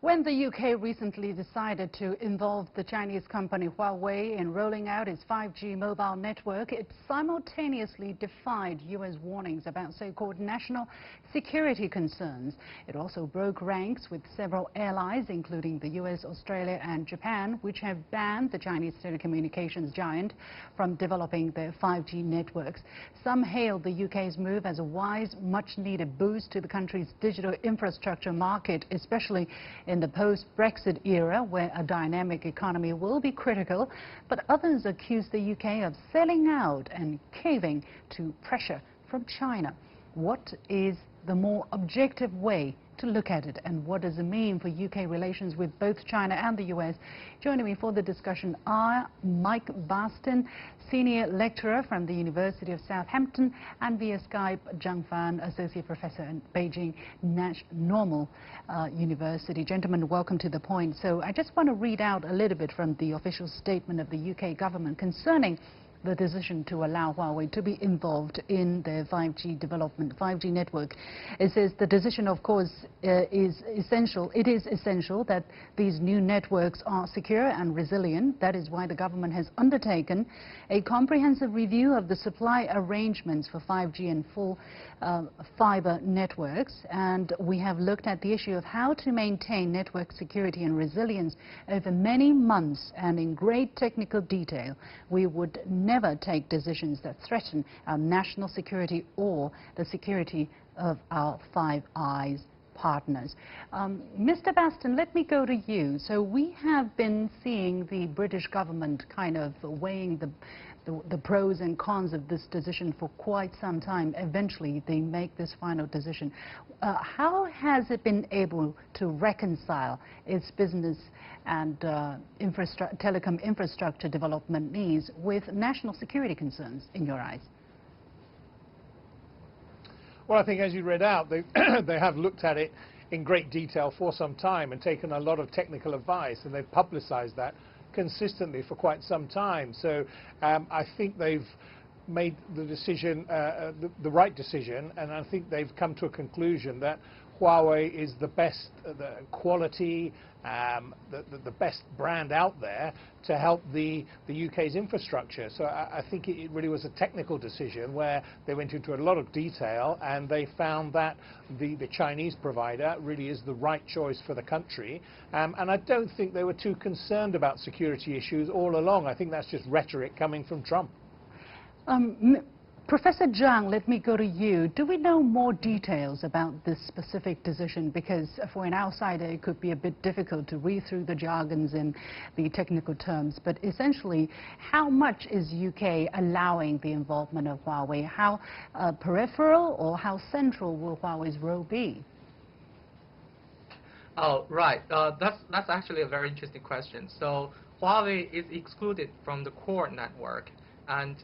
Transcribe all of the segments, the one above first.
When the UK recently decided to involve the Chinese company Huawei in rolling out its 5G mobile network, it simultaneously defied US warnings about so-called national security concerns. It also broke ranks with several allies, including the US, Australia and Japan, which have banned the Chinese telecommunications giant from developing their 5G networks. Some hailed the UK's move as a wise, much-needed boost to the country's digital infrastructure market, especially in the post-Brexit era, where a dynamic economy will be critical. But others accuse the UK of selling out and caving to pressure from China. What is the more objective way to look at it, and what does it mean for UK relations with both China and the US? Joining me for the discussion are Mike Bastin, Senior Lecturer from the University of Southampton, and via Skype, Zhang Fan, Associate Professor at Beijing Normal University. Gentlemen, welcome to The Point. So I just want to read out a little bit from the official statement of the UK government concerning the decision to allow Huawei to be involved in their 5G development, 5G network. It says the decision, of course, is essential. It is essential that these new networks are secure and resilient. That is why the government has undertaken a comprehensive review of the supply arrangements for 5G and full fiber networks. And we have looked at the issue of how to maintain network security and resilience over many months and in great technical detail. We would never take decisions that threaten our national security or the security of our Five Eyes partners. Mr. Bastin, let me go to you. So we have been seeing the British government kind of weighing the pros and cons of this decision for quite some time. Eventually, they make this final decision. How has it been able to reconcile its business and telecom infrastructure development needs with national security concerns, in your eyes? Well, I think as you read out, they have looked at it in great detail for some time and taken a lot of technical advice, and they've publicized that consistently for quite some time. So I think they've made the decision, the right decision, and I think they've come to a conclusion that Huawei is the best, the quality, the best brand out there to help the UK's infrastructure. So I think it really was a technical decision where they went into a lot of detail, and they found that the Chinese provider really is the right choice for the country. And I don't think they were too concerned about security issues all along. I think that's just rhetoric coming from Trump. Professor Zhang, let me go to you. Do we know more details about this specific decision? Because for an outsider, it could be a bit difficult to read through the jargons and the technical terms. But essentially, how much is UK allowing the involvement of Huawei? How peripheral or how central will Huawei's role be? Oh, right. That's actually a very interesting question. So Huawei is excluded from the core network and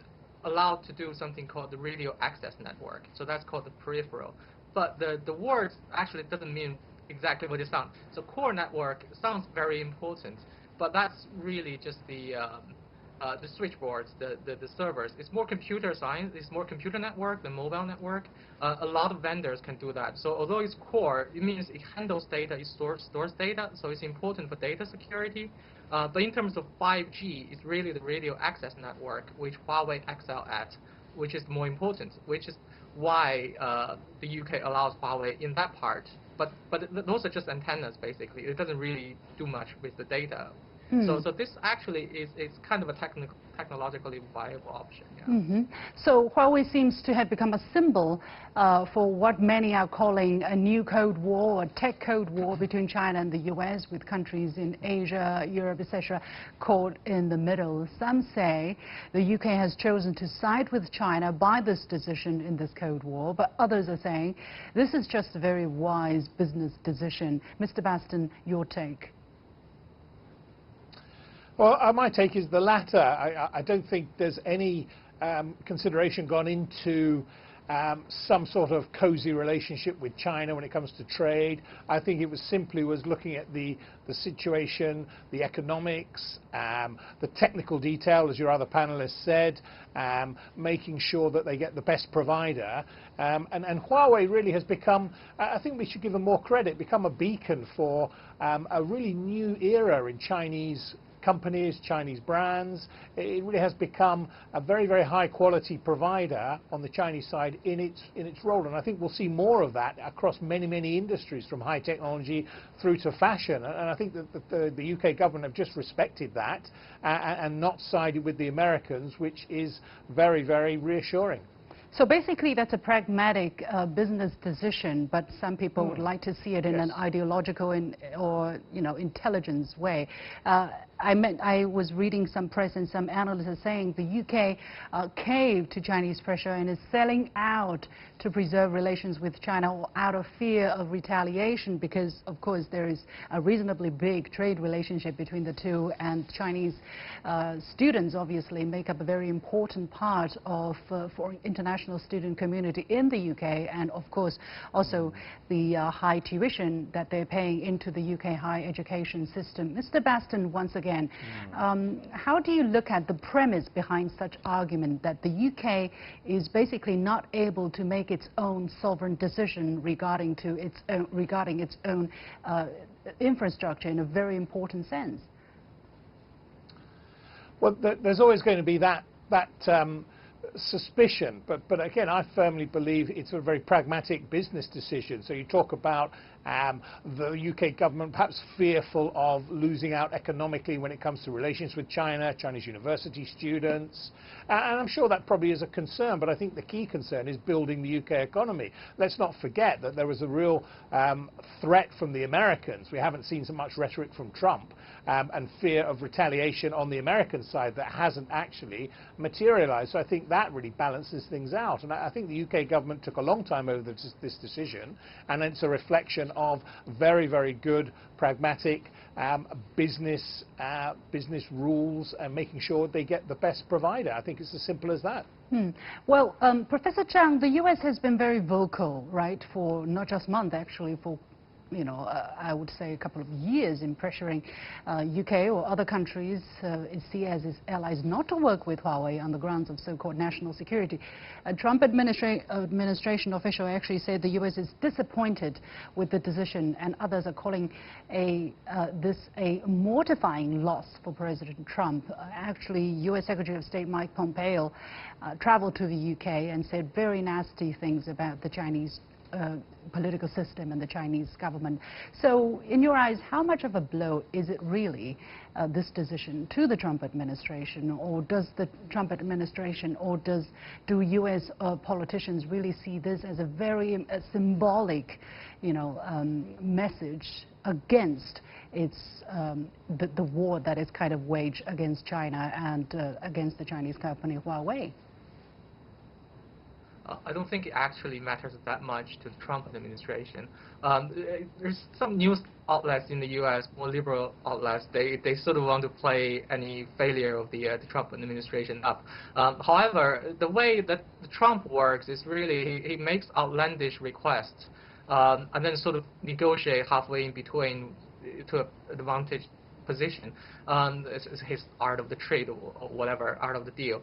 allowed to do something called the radio access network. So that's called the peripheral. But the words actually doesn't mean exactly what it sounds. So core network sounds very important, but that's really just the switchboards, the servers. It's more computer science, it's more computer network than mobile network. A lot of vendors can do that. So although it's core, it means it handles data, it stores data, so it's important for data security. But in terms of 5G, it's really the radio access network, which Huawei excel at, which is more important, which is why the UK allows Huawei in that part. But those are just antennas, basically. It doesn't really do much with the data. So this actually is kind of a technologically viable option. Yeah. So Huawei seems to have become a symbol for what many are calling a new Cold War, or tech Cold War between China and the US, with countries in Asia, Europe, etc., caught in the middle. Some say the UK has chosen to side with China by this decision in this Cold War, but others are saying this is just a very wise business decision. Mr. Bastin, your take? Well, my take is the latter. I don't think there's any consideration gone into some sort of cozy relationship with China when it comes to trade. I think it was simply looking at the situation, the economics, the technical detail, as your other panelists said, making sure that they get the best provider. And Huawei really has become, I think we should give them more credit, become a beacon for a really new era in Chinese companies, Chinese brands. It really has become a very, very high quality provider on the Chinese side in its role. And I think we'll see more of that across many, many industries, from high technology through to fashion. And I think that the UK government have just respected that and not sided with the Americans, which is very, very reassuring. So basically, that's a pragmatic business decision, but some people would like to see it in an ideological or intelligence way. I was reading some press and some analysts are saying the UK caved to Chinese pressure and is selling out to preserve relations with China out of fear of retaliation, because, of course, there is a reasonably big trade relationship between the two, and Chinese students obviously make up a very important part of for international student community in the UK, and of course also the high tuition that they're paying into the UK higher education system. Mr. Bastin, once again, how do you look at the premise behind such argument that the UK is basically not able to make its own sovereign decision regarding its own infrastructure in a very important sense? Well, there's always going to be that suspicion, but again, I firmly believe it's a very pragmatic business decision. So you talk about the UK government perhaps fearful of losing out economically when it comes to relations with China, Chinese university students, and I'm sure that probably is a concern, but I think the key concern is building the UK economy. Let's not forget that there was a real threat from the Americans. We haven't seen so much rhetoric from Trump and fear of retaliation on the American side that hasn't actually materialized. So I think that really balances things out, and I think the UK government took a long time over this decision, and it's a reflection of very, very good, pragmatic business rules and making sure they get the best provider. I think it's as simple as that. Well, Professor Zhang, the US has been very vocal, right, for not just months, actually, for I would say a couple of years in pressuring UK or other countries it see as its allies not to work with Huawei on the grounds of so-called national security. A Trump administration official actually said the US is disappointed with the decision, and others are calling this a mortifying loss for President Trump. Actually, US Secretary of State Mike Pompeo traveled to the UK and said very nasty things about the Chinese political system and the Chinese government. So in your eyes, how much of a blow is it really, this decision, to the Trump administration? Or does the Trump administration, or do U.S. politicians really see this as a very symbolic, message against the war that is kind of waged against China and against the Chinese company Huawei? I don't think it actually matters that much to the Trump administration. There's some news outlets in the U.S., more liberal outlets, they sort of want to play any failure of the Trump administration up. However, the way that Trump works is really he makes outlandish requests and then sort of negotiate halfway in between to an advantage position. It's his art of the trade or whatever, art of the deal.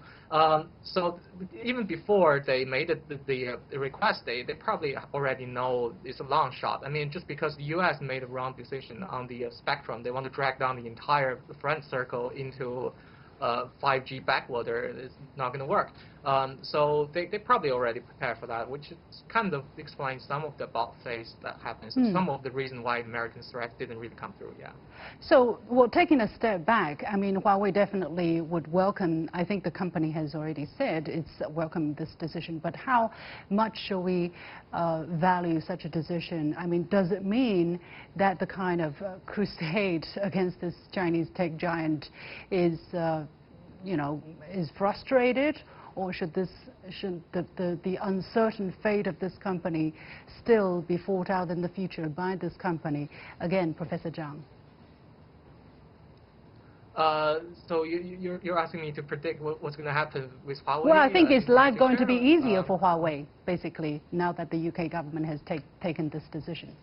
So even before they made the request, they probably already know it's a long shot. I mean, just because the U.S. made a wrong decision on the spectrum, they want to drag down the entire friend circle into 5G backwater. It's not going to work. So they probably already prepared for that, which kind of explains some of the about face that happens, some of the reason why American threat didn't really come through. Yeah. So, well, taking a step back, I mean, Huawei definitely would welcome. I think the company has already said it's welcomed this decision. But how much should we value such a decision? I mean, does it mean that the kind of crusade against this Chinese tech giant is is frustrated, or should the uncertain fate of this company still be fought out in the future by this company? Again, Professor Zhang. So you're asking me to predict what's going to happen with Huawei? Well, I think is life going to be future? easier for Huawei, basically, now that the UK government has taken this decision?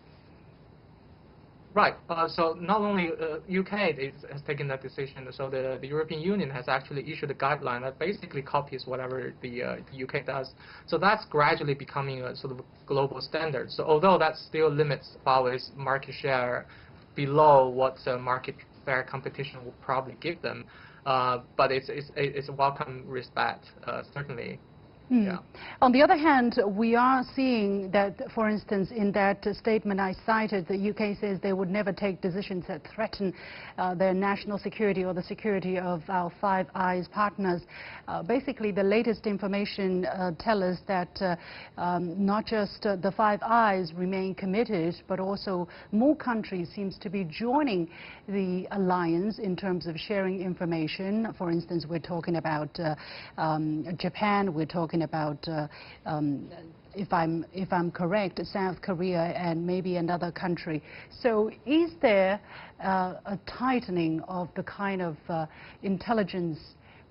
Right. So not only UK has taken that decision, so the European Union has actually issued a guideline that basically copies whatever the UK does. So that's gradually becoming a sort of global standard. So although that still limits Huawei's market share below what market fair competition will probably give them, but it's a welcome respect, certainly. Yeah. On the other hand, we are seeing that, for instance, in that statement I cited, the UK says they would never take decisions that threaten their national security or the security of our Five Eyes partners. Basically, the latest information tell us that not just the Five Eyes remain committed, but also more countries seems to be joining the alliance in terms of sharing information. For instance, we're talking about Japan, we're talking about, if I'm correct, South Korea and maybe another country. So is there a tightening of the kind of intelligence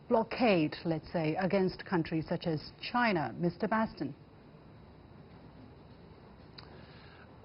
blockade, let's say, against countries such as China? Mr. Bastin?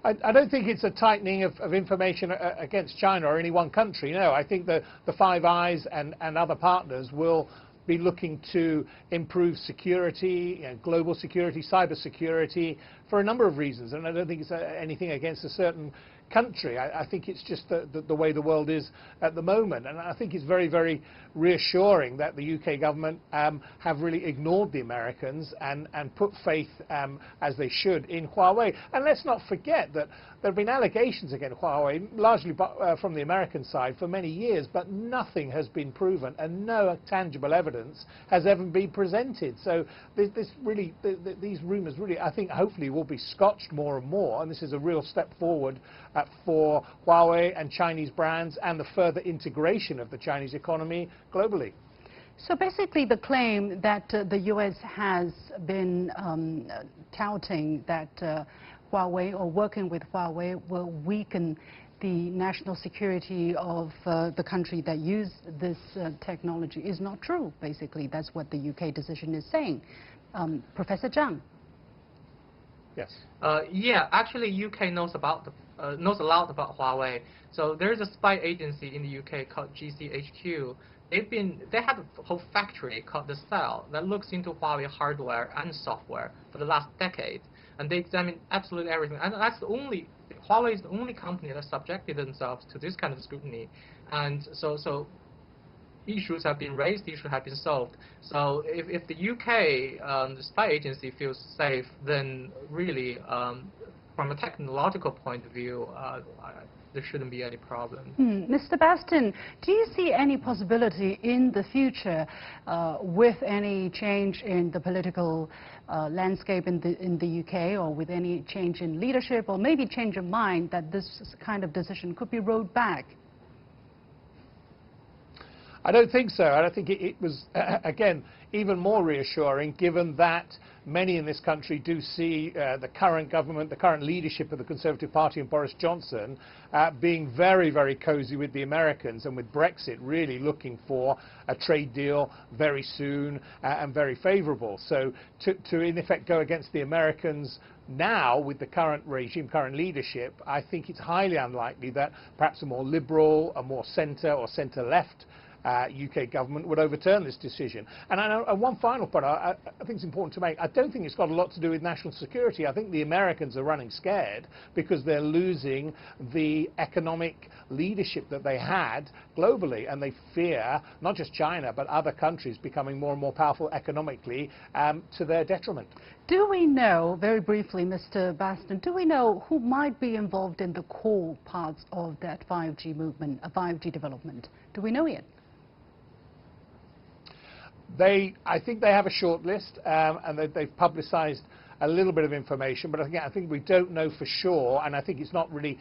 I don't think it's a tightening of information against China or any one country. No, I think the Five Eyes and other partners will be looking to improve security, global security, cyber security, for a number of reasons. And I don't think it's anything against a certain country. I think it's just the way the world is at the moment. And I think it's very, very reassuring that the UK government have really ignored the Americans and put faith, as they should, in Huawei. And let's not forget that there have been allegations against Huawei, largely from the American side, for many years, but nothing has been proven and no tangible evidence has ever been presented. So these rumours really, I think, hopefully will be scotched more and more, and this is a real step forward for Huawei and Chinese brands and the further integration of the Chinese economy globally. So basically the claim that the US has been touting that Huawei, or working with Huawei, will weaken the national security of the country that use this technology is not true, basically. That's what the UK decision is saying. Professor Zhang. Yes. Yeah, actually UK knows a lot about Huawei. So there's a spy agency in the UK called GCHQ. They have a whole factory called the Cell that looks into Huawei hardware and software for the last decade, and they examine absolutely everything. And that's Huawei is the only company that subjected themselves to this kind of scrutiny. And so issues have been raised, issues have been solved. So if the UK the spy agency feels safe, then really from a technological point of view, there shouldn't be any problem. Mr. Bastin, do you see any possibility in the future with any change in the political landscape in the UK, or with any change in leadership, or maybe change of mind, that this kind of decision could be rolled back? I don't think so. And I think it was, again, even more reassuring, given that many in this country do see the current government, the current leadership of the Conservative Party and Boris Johnson being very, very cozy with the Americans, and with Brexit really looking for a trade deal very soon and very favourable. So to in effect go against the Americans now with the current regime, current leadership, I think it's highly unlikely that perhaps a more liberal, a more centre or centre-left UK government would overturn this decision. And one final point I think it's important to make, I don't think it's got a lot to do with national security. I think the Americans are running scared because they're losing the economic leadership that they had globally, and they fear not just China but other countries becoming more and more powerful economically to their detriment. Do we know, very briefly, Mr. Bastin, do we know who might be involved in the core parts of that 5G movement, 5G development? Do we know yet? I think they have a short list, and they've publicised a little bit of information, but again, I think we don't know for sure, and I think it's not really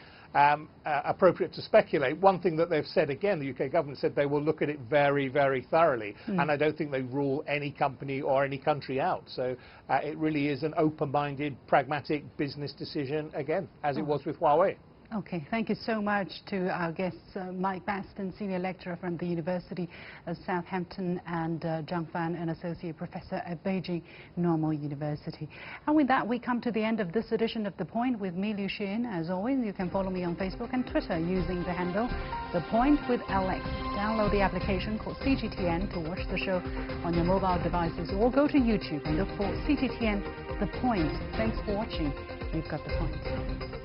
appropriate to speculate. One thing that they've said, again, the UK government said they will look at it very, very thoroughly, and I don't think they rule any company or any country out. So it really is an open-minded, pragmatic business decision, again, as it was with Huawei. Okay, thank you so much to our guests, Mike Bastin, Senior Lecturer from the University of Southampton, and Zhang Fan, an Associate Professor at Beijing Normal University. And with that, we come to the end of this edition of The Point with me, Liu Xin. As always, you can follow me on Facebook and Twitter using the handle The Point with Alex. Download the application called CGTN to watch the show on your mobile devices, or go to YouTube and look for CGTN The Point. Thanks for watching. You've got The Point.